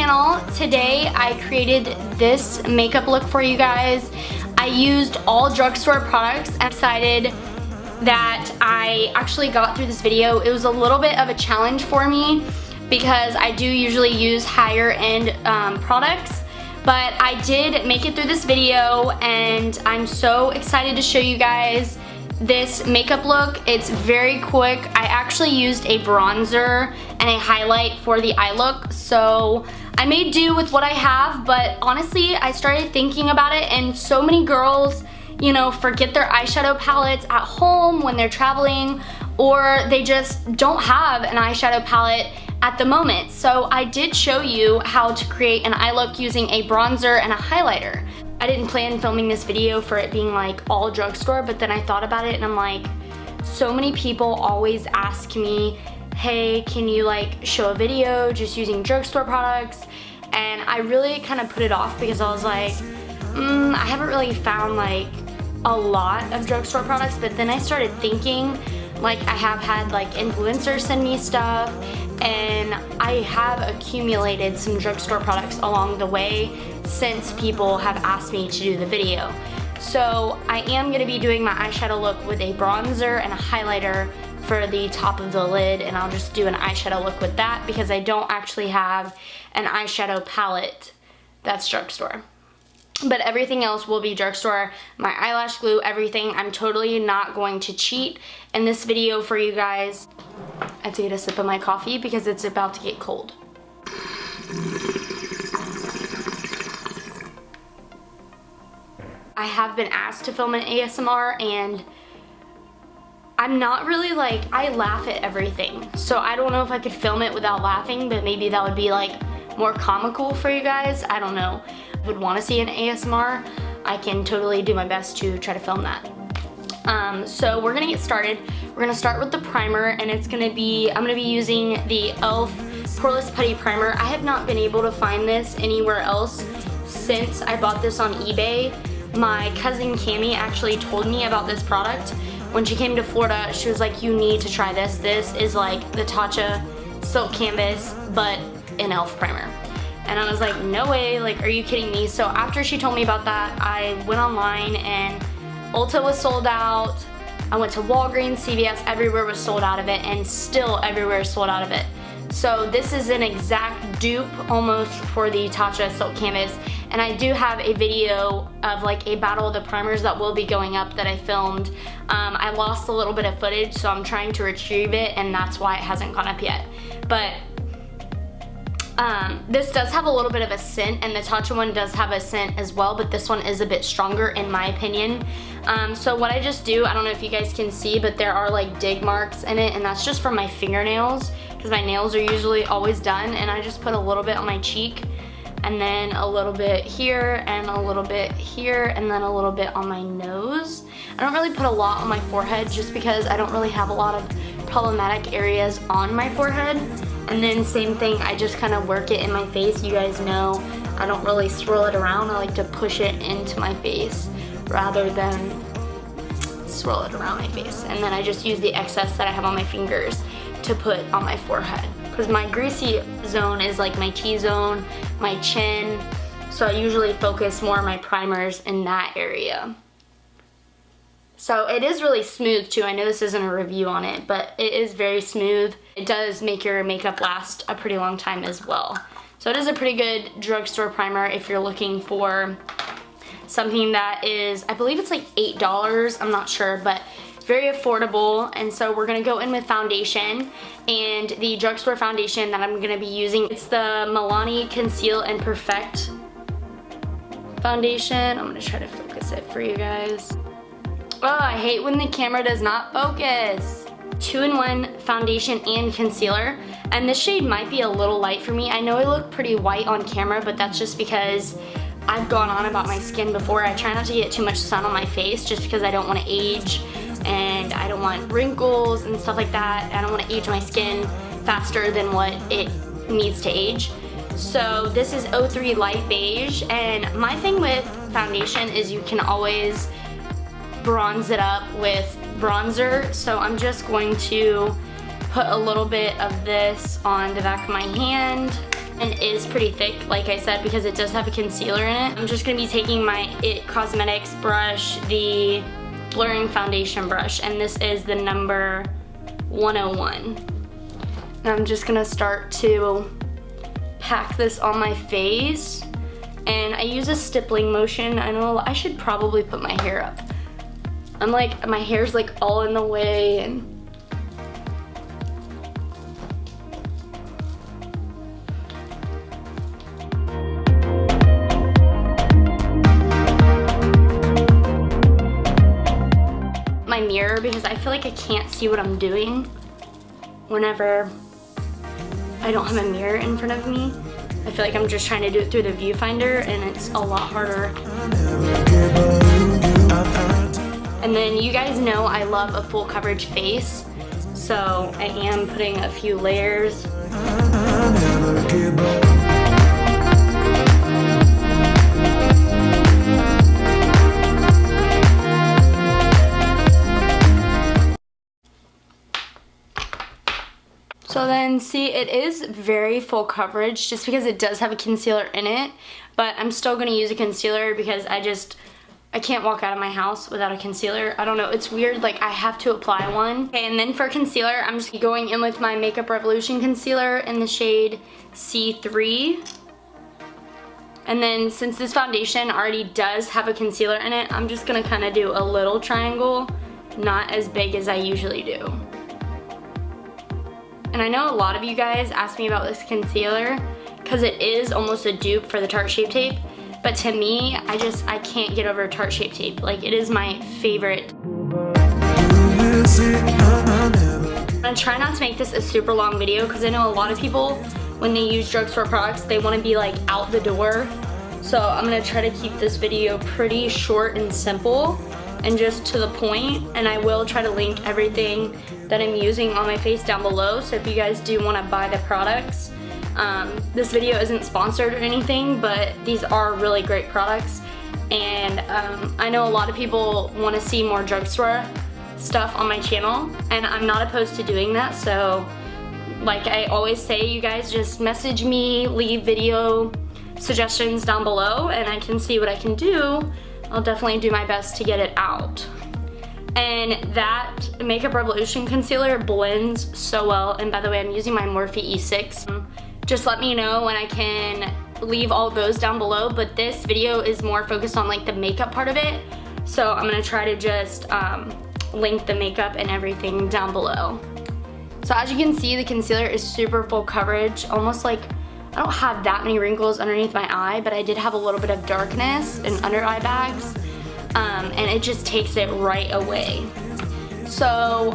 channel. Today I created this makeup look for you guys. I used all drugstore products. I'm excited that I actually got through this video. It was a little bit of a challenge for me because I do usually use higher end products, but I did make it through this video and I'm so excited to show you guys this makeup look. It's very quick. I actually used a bronzer and a highlight for the eye look, so I made do with what I have, but honestly I started thinking about it, and so many girls, you know, forget their eyeshadow palettes at home when they're traveling, or they just don't have an eyeshadow palette at the moment. So I did show you how to create an eye look using a bronzer and a highlighter. I didn't plan filming this video for it being like all drugstore, but then I thought about it and I'm like, so many people always ask me, hey, can you like show a video just using drugstore products? And I really kind of put it off because I was like, I haven't really found like a lot of drugstore products. But then I started thinking, like, I have had like influencers send me stuff, and I have accumulated some drugstore products along the way since people have asked me to do the video. So I am going to be doing my eyeshadow look with a bronzer and a highlighter for the top of the lid, and I'll just do an eyeshadow look with that because I don't actually have an eyeshadow palette that's drugstore. But everything else will be drugstore. My eyelash glue, everything. I'm totally not going to cheat in this video for you guys. I have to get a sip of my coffee because it's about to get cold. I have been asked to film an ASMR, and I'm not really like, I laugh at everything. So I don't know if I could film it without laughing, but maybe that would be like more comical for you guys. I don't know. Would want to see an ASMR, I can totally do my best to try to film that. So we're gonna get started. We're gonna start with the primer, and I'm gonna be using the e.l.f. Poreless Putty Primer. I have not been able to find this anywhere else since I bought this on eBay. My cousin Cami actually told me about this product. When she came to Florida, she was like, you need to try this. This is like the Tatcha Silk Canvas, but an e.l.f. primer. And I was like, no way, like, are you kidding me? So after she told me about that, I went online and Ulta was sold out. I went to Walgreens, CVS, everywhere was sold out of it, and still everywhere is sold out of it. So this is an exact dupe almost for the Tatcha Silk Canvas. And I do have a video of like a battle of the primers that will be going up that I filmed. I lost a little bit of footage, so I'm trying to retrieve it, and that's why it hasn't gone up yet. But this does have a little bit of a scent, and the Tatcha one does have a scent as well, but this one is a bit stronger in my opinion. So what I just do, I don't know if you guys can see, but there are like dig marks in it, and that's just from my fingernails because my nails are usually always done, and I just put a little bit on my cheek, and then a little bit here, and a little bit here, and then a little bit on my nose. I don't really put a lot on my forehead just because I don't really have a lot of problematic areas on my forehead. And then same thing, I just kind of work it in my face. You guys know I don't really swirl it around. I like to push it into my face rather than swirl it around my face. And then I just use the excess that I have on my fingers to put on my forehead. Because my greasy zone is like my T-zone, my chin. So I usually focus more on my primers in that area. So it is really smooth too. I know this isn't a review on it, but it is very smooth. It does make your makeup last a pretty long time as well. So it is a pretty good drugstore primer if you're looking for something that is, I believe it's like $8, I'm not sure, but very affordable. And so we're gonna go in with foundation, and the drugstore foundation that I'm gonna be using, it's the Milani Conceal and Perfect foundation. I'm gonna try to focus it for you guys. Oh, I hate when the camera does not focus. 2-in-1 foundation and concealer, and this shade might be a little light for me. I know I look pretty white on camera, but that's just because I've gone on about my skin before. I try not to get too much sun on my face just because I don't want to age, and I don't want wrinkles and stuff like that. I don't want to age my skin faster than what it needs to age. So this is 03 Light Beige, and my thing with foundation is you can always bronze it up with bronzer. So I'm just going to put a little bit of this on the back of my hand and is pretty thick, like I said, because it does have a concealer in it. I'm just gonna be taking my IT Cosmetics brush, the blurring foundation brush, and this is the number 101. And I'm just gonna start to pack this on my face, and I use a stippling motion. I know I should probably put my hair up. I'm like, my hair's like all in the way, and my mirror, because I feel like I can't see what I'm doing whenever I don't have a mirror in front of me. I feel like I'm just trying to do it through the viewfinder, and it's a lot harder. And then you guys know I love a full coverage face, so I am putting a few layers. So then, see, it is very full coverage just because it does have a concealer in it, but I'm still going to use a concealer because I can't walk out of my house without a concealer. I don't know, it's weird, like I have to apply one. Okay, and then for concealer, I'm just going in with my Makeup Revolution concealer in the shade C3. And then since this foundation already does have a concealer in it, I'm just gonna kind of do a little triangle, not as big as I usually do. And I know a lot of you guys ask me about this concealer because it is almost a dupe for the Tarte Shape Tape. But to me, I can't get over Tarte Shape Tape. Like, it is my favorite. I'm gonna try not to make this a super long video because I know a lot of people, when they use drugstore products, they want to be like out the door. So I'm gonna try to keep this video pretty short and simple and just to the point. And I will try to link everything that I'm using on my face down below. So if you guys do want to buy the products, this video isn't sponsored or anything, but these are really great products. And I know a lot of people want to see more drugstore stuff on my channel, and I'm not opposed to doing that. So like I always say, you guys just message me, leave video suggestions down below, and I can see what I can do. I'll definitely do my best to get it out. And that Makeup Revolution concealer blends so well. And by the way, I'm using my Morphe E6. Just let me know when I can leave all those down below, but this video is more focused on like the makeup part of it. So I'm gonna try to just link the makeup and everything down below. So as you can see, the concealer is super full coverage, almost like I don't have that many wrinkles underneath my eye, but I did have a little bit of darkness in under eye bags, and it just takes it right away. So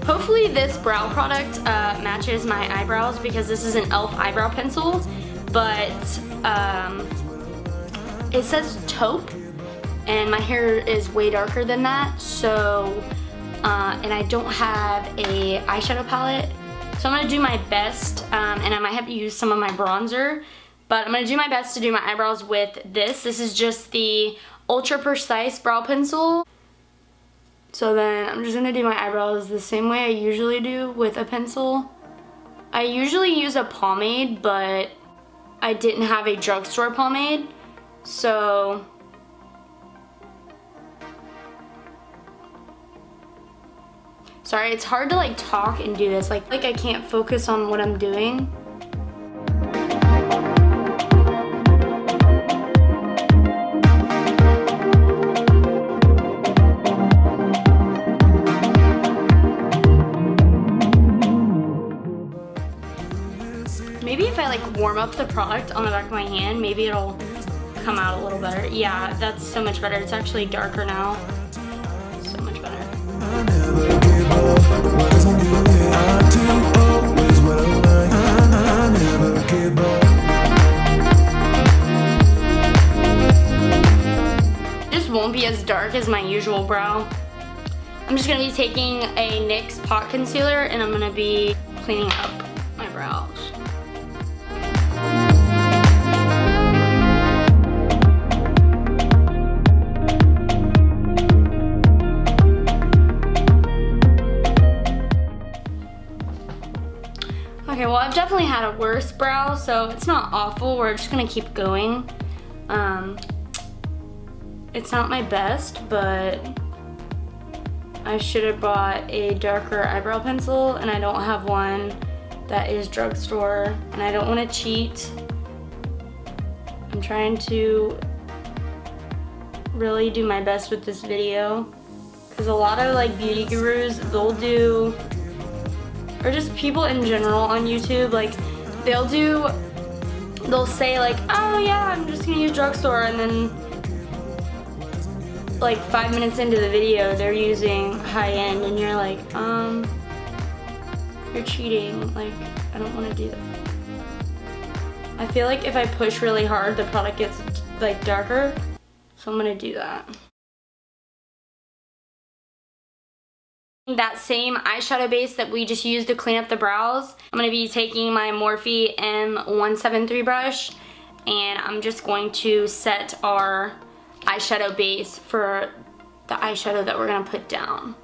hopefully this brow product matches my eyebrows, because this is an e.l.f. eyebrow pencil, but it says taupe, and my hair is way darker than that, so, and I don't have a eyeshadow palette, so I'm gonna do my best, and I might have to use some of my bronzer, but I'm gonna do my best to do my eyebrows with this. This is just the Ultra Precise Brow Pencil. So then I'm just gonna do my eyebrows the same way I usually do with a pencil. I usually use a pomade, but I didn't have a drugstore pomade, so sorry, it's hard to like talk and do this. Like I can't focus on what I'm doing. Maybe if I like warm up the product on the back of my hand, maybe it'll come out a little better. Yeah, that's so much better. It's actually darker now. So much better. This won't be as dark as my usual brow. I'm just gonna be taking a NYX pot concealer and I'm gonna be cleaning up my brows. Okay, well, I've definitely had a worse worst brow, so it's not awful. We're just gonna keep going. It's not my best, but I should have bought a darker eyebrow pencil, and I don't have one that is drugstore, and I don't want to cheat. I'm trying to really do my best with this video, because a lot of like beauty gurus, they'll do, or just people in general on YouTube, like they'll say like, oh yeah, I'm just gonna use drugstore, and then like 5 minutes into the video they're using high-end, and you're like, you're cheating. Like, I don't want to do that. I feel like if I push really hard, the product gets like darker, so I'm gonna do that. That same eyeshadow base that we just used to clean up the brows, I'm gonna be taking my Morphe M173 brush, and I'm just going to set our eyeshadow base for the eyeshadow that we're gonna put down.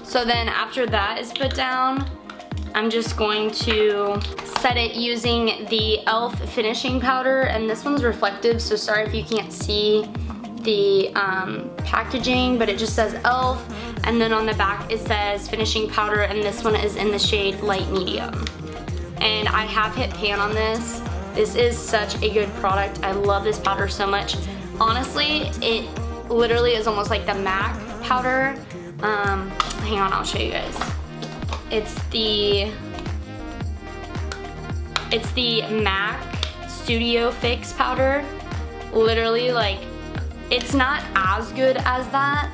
So then after that is put down, I'm just going to set it using the e.l.f. finishing powder, and this one's reflective, so sorry if you can't see the packaging, but it just says e.l.f. and then on the back it says finishing powder, and this one is in the shade light medium. And I have hit pan on this. This is such a good product. I love this powder so much. Honestly, it literally is almost like the MAC powder. Hang on, I'll show you guys. It's the MAC Studio Fix powder. Literally, like, it's not as good as that,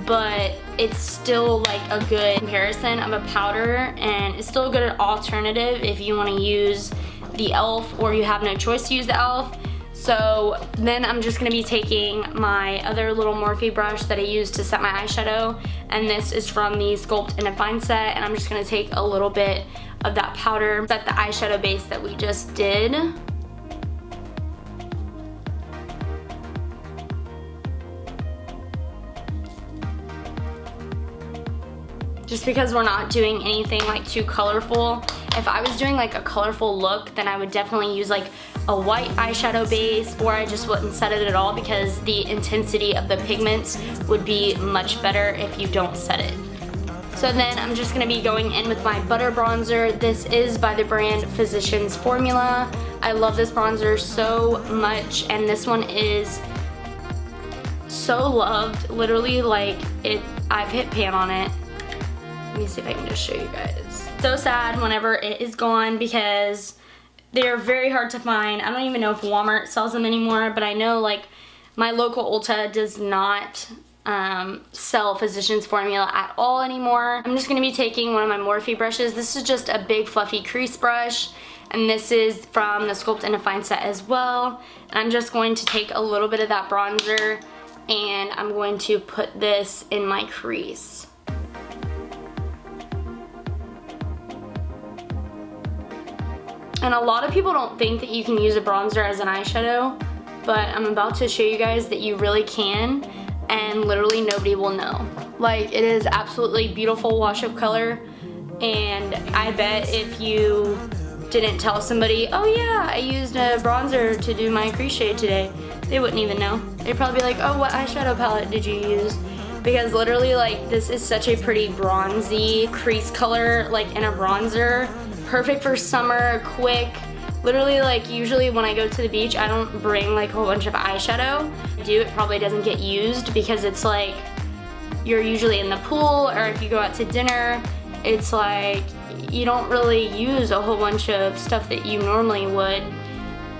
but it's still like a good comparison of a powder, and it's still a good alternative if you want to use the e.l.f. or you have no choice to use the e.l.f. So then I'm just going to be taking my other little Morphe brush that I use to set my eyeshadow, and this is from the Sculpt and Define set, and I'm just going to take a little bit of that powder, set the eyeshadow base that we just did. Just because we're not doing anything like too colorful. If I was doing like a colorful look, then I would definitely use like a white eyeshadow base, or I just wouldn't set it at all, because the intensity of the pigments would be much better if you don't set it. So then I'm just gonna be going in with my butter bronzer. This is by the brand Physicians Formula. I love this bronzer so much, and this one is so loved. Literally, like, I've hit pan on it. Let me see if I can just show you guys. So sad whenever it is gone, because they're very hard to find. I don't even know if Walmart sells them anymore, but I know like my local Ulta does not sell Physicians Formula at all anymore. I'm just gonna be taking one of my Morphe brushes. This is just a big fluffy crease brush, and this is from the Sculpt and Define set as well. And I'm just going to take a little bit of that bronzer, and I'm going to put this in my crease. And a lot of people don't think that you can use a bronzer as an eyeshadow, but I'm about to show you guys that you really can, and literally nobody will know. Like, it is absolutely beautiful wash of color, and I bet if you didn't tell somebody, oh yeah, I used a bronzer to do my crease shade today, they wouldn't even know. They'd probably be like, oh, what eyeshadow palette did you use? Because literally, like, this is such a pretty bronzy crease color, like in a bronzer. Perfect for summer, quick. Literally, like, usually when I go to the beach, I don't bring like a whole bunch of eyeshadow. If I do, it probably doesn't get used, because it's like, you're usually in the pool, or if you go out to dinner, it's like, you don't really use a whole bunch of stuff that you normally would,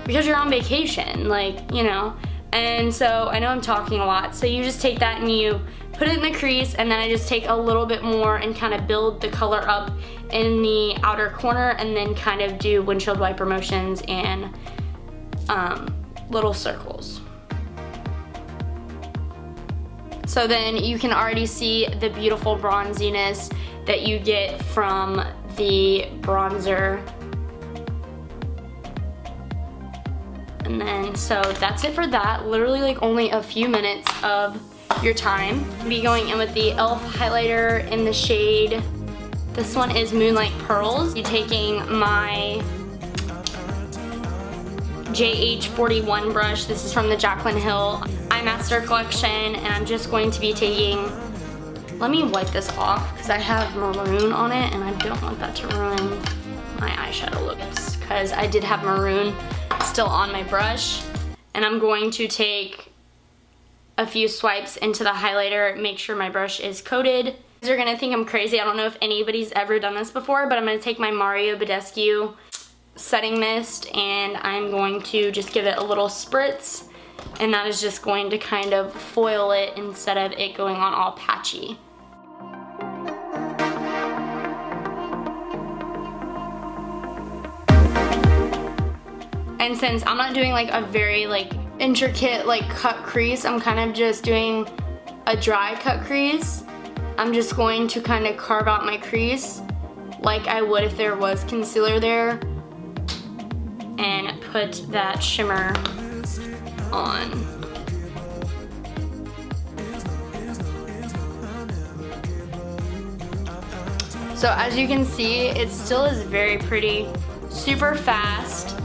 because you're on vacation, like, you know. And so, I know I'm talking a lot, so you just take that and you put it in the crease, and then I just take a little bit more and kind of build the color up in the outer corner, and then kind of do windshield wiper motions and little circles. So then you can already see the beautiful bronziness that you get from the bronzer. And then, so that's it for that. Literally like only a few minutes of your time. I'll be going in with the e.l.f. highlighter in the shade, this one is Moonlight Pearls. You're taking my JH41 brush. This is from the Jaclyn Hill Eye Master collection, and I'm just going to be taking, let me wipe this off because I have maroon on it and I don't want that to ruin my eyeshadow look, because I did have maroon still on my brush. And I'm going to take a few swipes into the highlighter, make sure my brush is coated. You're gonna think I'm crazy. I don't know if anybody's ever done this before, but I'm gonna take my Mario Badescu setting mist and I'm going to just give it a little spritz, and that is just going to kind of foil it instead of it going on all patchy. And since I'm not doing like a very like intricate like cut crease, I'm kind of just doing a dry cut crease. I'm just going to kind of carve out my crease like I would if there was concealer there, and put that shimmer on. So as you can see, it still is very pretty, super fast.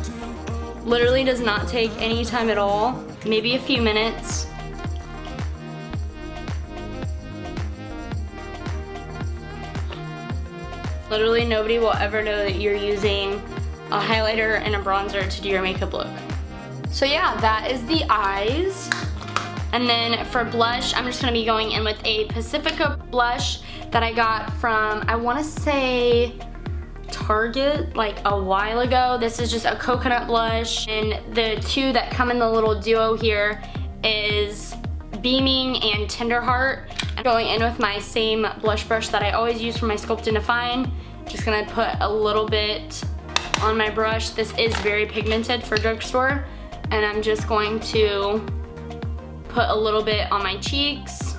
Literally does not take any time at all, maybe a few minutes. Literally nobody will ever know that you're using a highlighter and a bronzer to do your makeup look. So yeah, that is the eyes. And then for blush, I'm just gonna be going in with a Pacifica blush that I got from, I wanna say, Target like a while ago. This is just a coconut blush, and the two that come in the little duo here is Beaming and Tenderheart. I'm going in with my same blush brush that I always use for my Sculpt and Define. Just gonna put a little bit on my brush. This is very pigmented for drugstore, and I'm just going to put a little bit on my cheeks.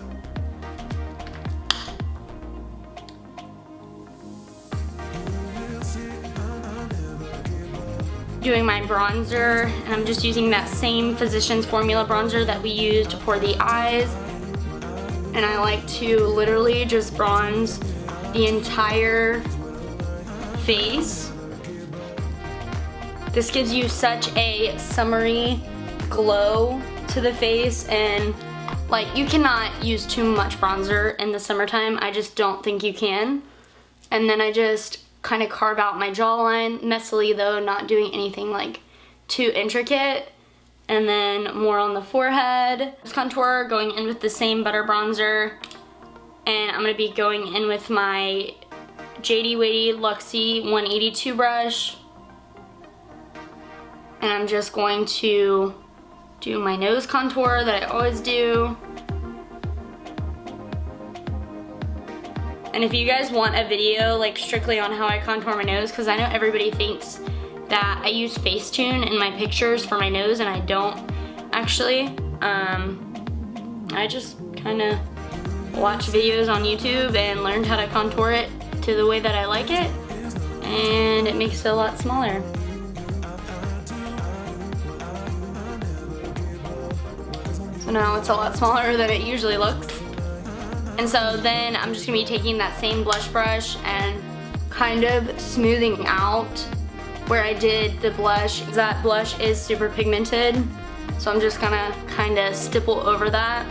Doing my bronzer, and I'm just using that same Physicians Formula bronzer that we used for the eyes. And I like to literally just bronze the entire face. This gives you such a summery glow to the face, and like you cannot use too much bronzer in the summertime. I just don't think you can. And then I just kind of carve out my jawline, messily though, not doing anything like too intricate. And then more on the forehead. Contour, going in with the same butter bronzer, and I'm gonna be going in with my JD Wadey Luxie 182 brush, and I'm just going to do my nose contour that I always do. And if you guys want a video like strictly on how I contour my nose, because I know everybody thinks that I use Facetune in my pictures for my nose, and I don't actually. I just kind of watch videos on YouTube and learned how to contour it to the way that I like it, and it makes it a lot smaller. So now it's a lot smaller than it usually looks. And so then I'm just gonna be taking that same blush brush and kind of smoothing out where I did the blush. That blush is super pigmented, so I'm just gonna kind of stipple over that.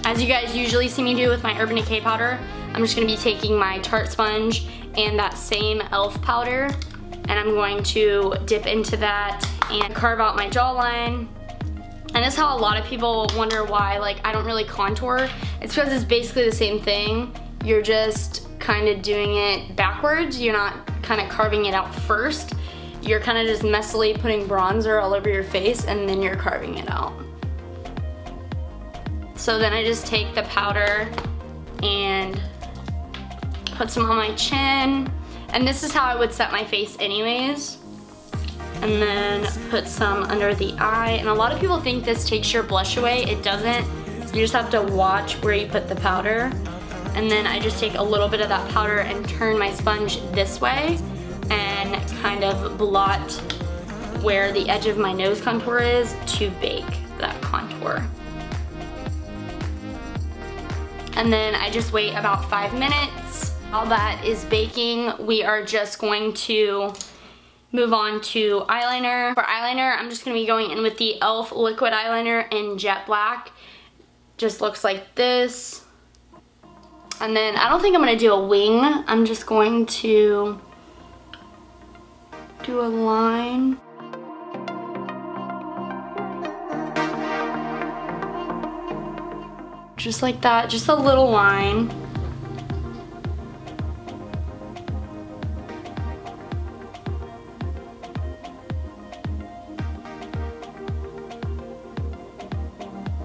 As you guys usually see me do with my Urban Decay powder, I'm just gonna be taking my Tarte sponge and that same e.l.f. powder, and I'm going to dip into that and carve out my jawline. And that's how a lot of people wonder why like I don't really contour. It's because it's basically the same thing. You're just kind of doing it backwards. You're not kind of carving it out first. You're kind of just messily putting bronzer all over your face, and then you're carving it out. So then I just take the powder and put some on my chin. And this is how I would set my face anyways. And then put some under the eye. And a lot of people think this takes your blush away. It doesn't. You just have to watch where you put the powder. And then I just take a little bit of that powder and turn my sponge this way and kind of blot where the edge of my nose contour is to bake that contour. And then I just wait about 5 minutes. While that is baking, we are just going to move on to eyeliner. For eyeliner, I'm just gonna be going in with the e.l.f. liquid eyeliner in jet black. Just looks like this. And then I don't think I'm gonna do a wing. I'm just going to do a line. Just like that, just a little line.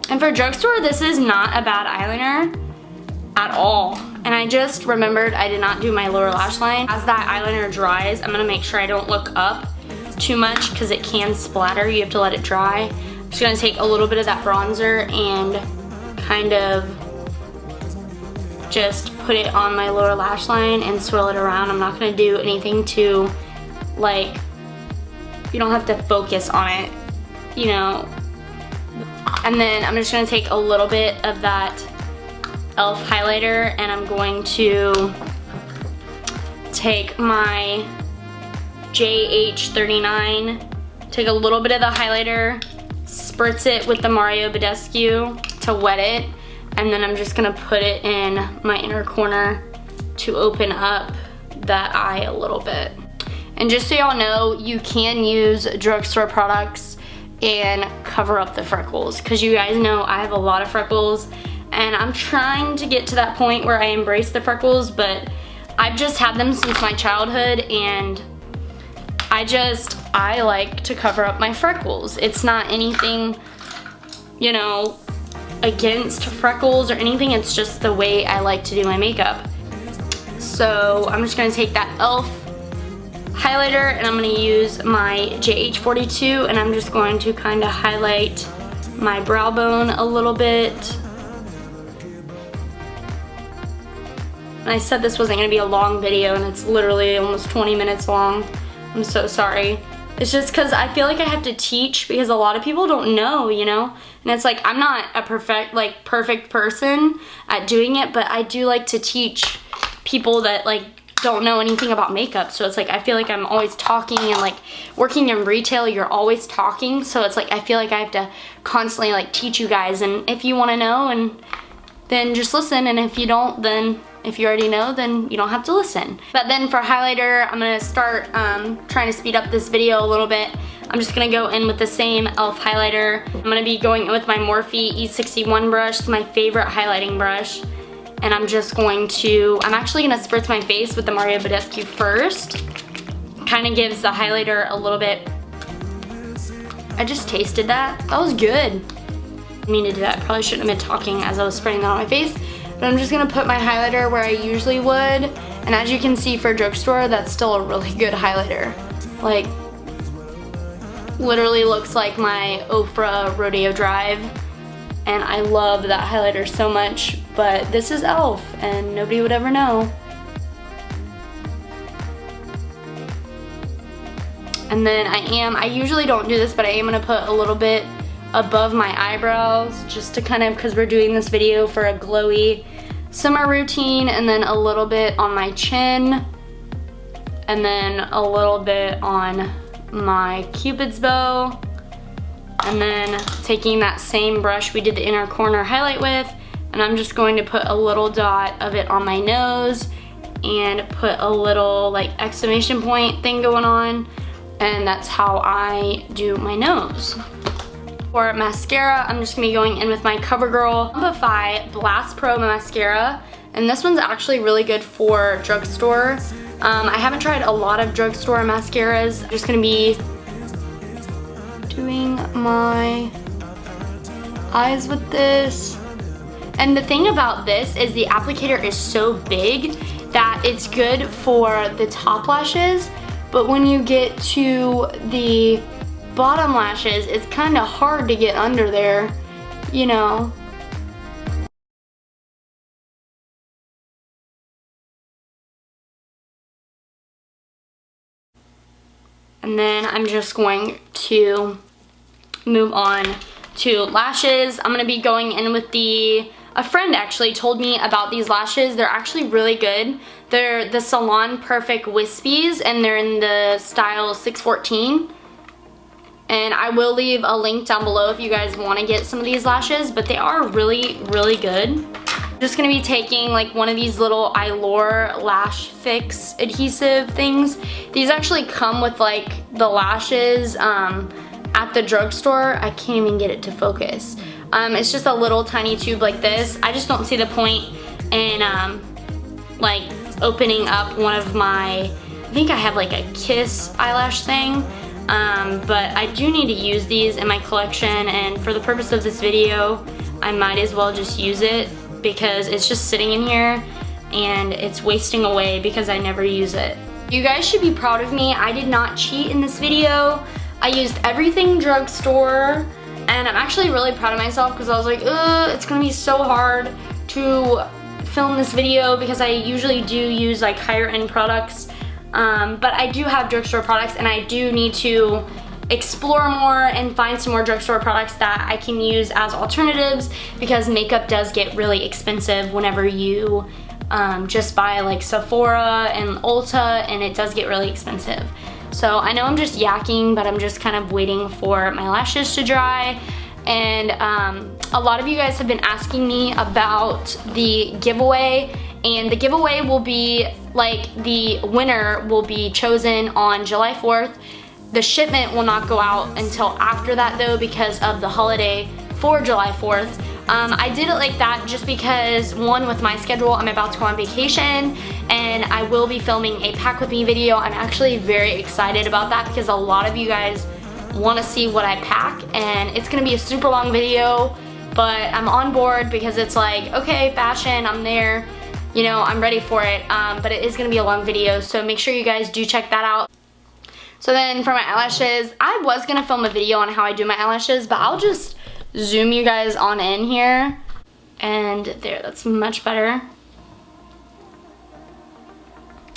And for drugstore, this is not a bad eyeliner at all. And I just remembered I did not do my lower lash line. As that eyeliner dries, I'm gonna make sure I don't look up too much because it can splatter. You have to let it dry. I'm just gonna take a little bit of that bronzer and kind of just put it on my lower lash line and swirl it around. I'm not gonna do anything to, like, you don't have to focus on it, you know. And then I'm just gonna take a little bit of that e.l.f. highlighter and I'm going to take my JH39, take a little bit of the highlighter, spritz it with the Mario Badescu to wet it, and then I'm just gonna put it in my inner corner to open up that eye a little bit. And just so y'all know, you can use drugstore products and cover up the freckles, because you guys know I have a lot of freckles and I'm trying to get to that point where I embrace the freckles, but I've just had them since my childhood and I like to cover up my freckles. It's not anything, you know, against freckles or anything, it's just the way I like to do my makeup. So I'm just gonna take that e.l.f. highlighter and I'm going to use my JH42 and I'm just going to kind of highlight my brow bone a little bit. And I said this wasn't going to be a long video and it's literally almost 20 minutes long. I'm so sorry. It's just because I feel like I have to teach because a lot of people don't know, you know? And it's like I'm not a perfect person at doing it, but I do like to teach people that like don't know anything about makeup. So it's like I feel like I'm always talking, and like working in retail you're always talking, so it's like I feel like I have to constantly like teach you guys, and if you want to know, and then just listen, and if you don't, then if you already know, then you don't have to listen. But then for highlighter, I'm gonna start trying to speed up this video a little bit. I'm just gonna go in with the same e.l.f. highlighter. I'm gonna be going in with my Morphe E61 brush. It's my favorite highlighting brush. And I'm just going to, I'm actually gonna spritz my face with the Mario Badescu first. Kind of gives the highlighter a little bit, I just tasted that. That was good. I didn't mean to do that. I probably shouldn't have been talking as I was spraying that on my face. But I'm just gonna put my highlighter where I usually would. And as you can see for drugstore, that's still a really good highlighter. Like, literally looks like my Ofra Rodeo Drive. And I love that highlighter so much, but this is e.l.f. and nobody would ever know. And then I usually don't do this, but I am gonna put a little bit above my eyebrows just to kind of, because we're doing this video for a glowy summer routine, and then a little bit on my chin, and then a little bit on my Cupid's bow. And then taking that same brush we did the inner corner highlight with, and I'm just going to put a little dot of it on my nose and put a little like exclamation point thing going on, and that's how I do my nose. For mascara, I'm just gonna be going in with my CoverGirl Amplify Blast Pro mascara, and this one's actually really good for drugstore. I haven't tried a lot of drugstore mascaras. I'm just gonna be doing my eyes with this. And the thing about this is the applicator is so big that it's good for the top lashes, but when you get to the bottom lashes, it's kind of hard to get under there, you know. And then I'm just going to move on to lashes. I'm gonna be going in with a friend actually told me about these lashes. They're actually really good. They're the Salon Perfect Wispies, and they're in the style 614. And I will leave a link down below if you guys want to get some of these lashes, but they are really, really good. I'm just going to be taking like one of these little Eyeliner lash fix adhesive things. These actually come with like the lashes at the drugstore. I can't even get it to focus. It's just a little tiny tube like this. I just don't see the point in like opening up one of my, I think I have like a Kiss eyelash thing. But I do need to use these in my collection, and for the purpose of this video, I might as well just use it because it's just sitting in here and it's wasting away because I never use it. You guys should be proud of me. I did not cheat in this video. I used everything drugstore, and I'm actually really proud of myself because I was like, it's gonna be so hard to film this video because I usually do use like higher end products. But I do have drugstore products, and I do need to explore more and find some more drugstore products that I can use as alternatives, because makeup does get really expensive whenever you just buy like Sephora and Ulta, and it does get really expensive. So I know I'm just yakking, but I'm just kind of waiting for my lashes to dry. And a lot of you guys have been asking me about the giveaway, and the giveaway will be like, the winner will be chosen on July 4th. The shipment will not go out until after that though, because of the holiday for July 4th. I did it like that just because, one, with my schedule, I'm about to go on vacation and I will be filming a pack with me video. I'm actually very excited about that because a lot of you guys want to see what I pack, and it's gonna be a super long video, but I'm on board because it's like, okay, fashion, I'm there, you know, I'm ready for it, but it is gonna be a long video, so make sure you guys do check that out. So then for my eyelashes, I was gonna film a video on how I do my eyelashes, but I'll just zoom you guys on in here, and there, that's much better.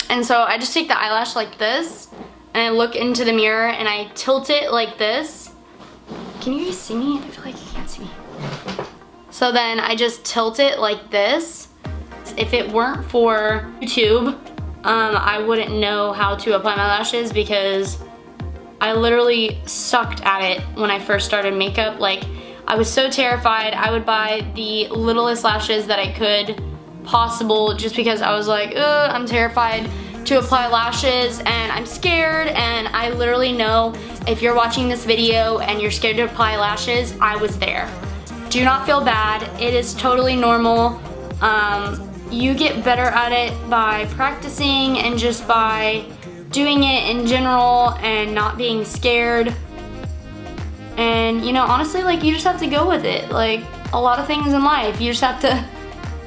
And so I just take the eyelash like this, and I look into the mirror and I tilt it like this. Can you guys see me? I feel like you can't see me. So then I just tilt it like this. If it weren't for YouTube, I wouldn't know how to apply my lashes because I literally sucked at it when I first started makeup. Like, I was so terrified. I would buy the littlest lashes that I could possible just because I was like, I'm terrified to apply lashes and I'm scared. And I literally know if you're watching this video and you're scared to apply lashes, I was there. Do not feel bad. It is totally normal. You get better at it by practicing and just by doing it in general and not being scared. And you know, honestly, like, you just have to go with it. Like a lot of things in life, you just have to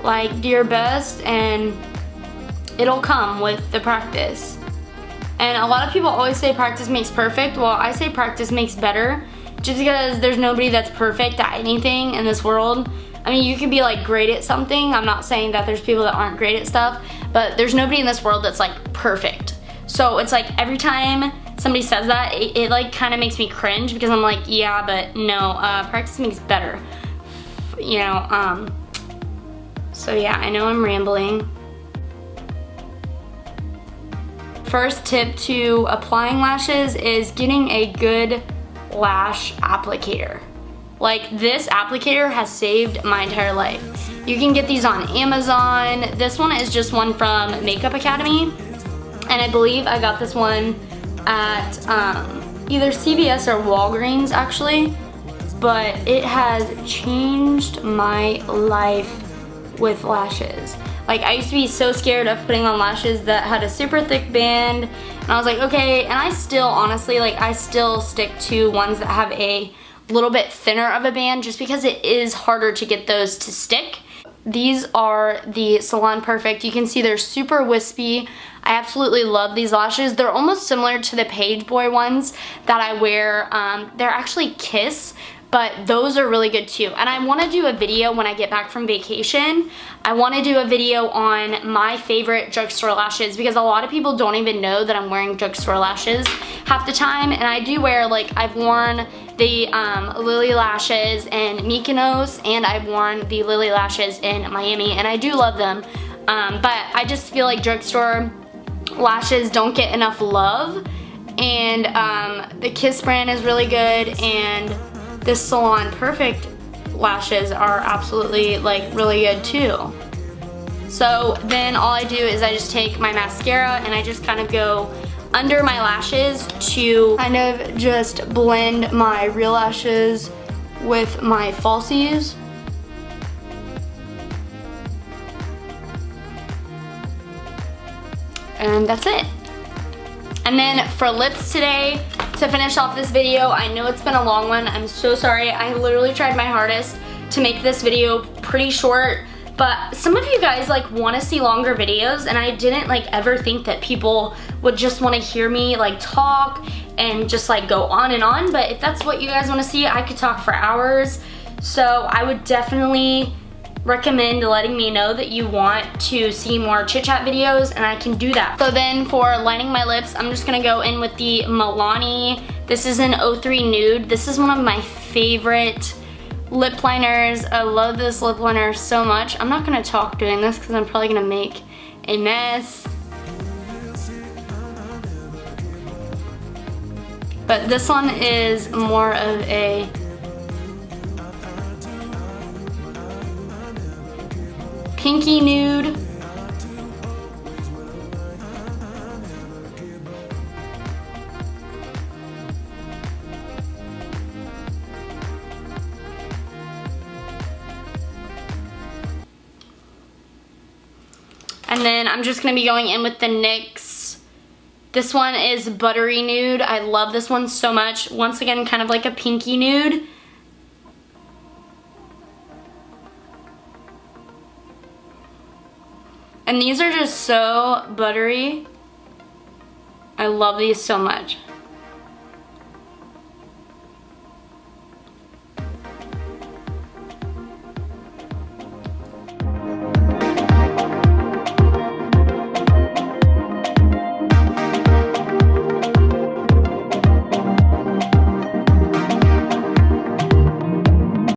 like do your best and it'll come with the practice. And a lot of people always say practice makes perfect. Well, I say practice makes better, just because there's nobody that's perfect at anything in this world. I mean, you can be like great at something. I'm not saying that there's people that aren't great at stuff, but there's nobody in this world that's like perfect. So it's like every time somebody says that, it like kind of makes me cringe because I'm like, yeah, but no, practice makes better. You know, so yeah, I know I'm rambling. First tip to applying lashes is getting a good lash applicator. Like, this applicator has saved my entire life. You can get these on Amazon. This one is just one from Makeup Academy, and I believe I got this one at either CVS or Walgreens actually, but it has changed my life with lashes. Like, I used to be so scared of putting on lashes that had a super thick band, and I was like, okay, and I still, honestly, like, I still stick to ones that have a little bit thinner of a band just because it is harder to get those to stick. These are the Salon Perfect. You can see they're super wispy. I absolutely love these lashes. They're almost similar to the Page Boy ones that I wear. They're actually Kiss, but but those are really good too. And I want to do a video when I get back from vacation. I want to do a video on my favorite drugstore lashes, because a lot of people don't even know that I'm wearing drugstore lashes half the time. And I do wear, like, I've worn the Lily lashes in Mykonos, and I've worn the Lily lashes in Miami, and I do love them. But I just feel like drugstore lashes don't get enough love. And the Kiss brand is really good, and the Salon Perfect lashes are absolutely, like, really good too. So then all I do is I just take my mascara and I just kind of go under my lashes to kind of just blend my real lashes with my falsies. And that's it. And then for lips today, to finish off this video, I know it's been a long one. I'm so sorry. I literally tried my hardest to make this video pretty short, but some of you guys, like, want to see longer videos, and I didn't, like, ever think that people would just want to hear me, like, talk and just, like, go on and on. But if that's what you guys want to see, I could talk for hours. So I would definitely recommend letting me know that you want to see more chit chat videos, and I can do that. So then for lining my lips, I'm just gonna go in with the Milani. This is an 03 Nude. This is one of my favorite lip liners. I love this lip liner so much. I'm not gonna talk doing this because I'm probably gonna make a mess. But this one is more of a pinky nude. And then I'm just gonna be going in with the NYX. This one is Buttery Nude. I love this one so much. Once again, kind of like a pinky nude. And these are just so buttery. I love these so much.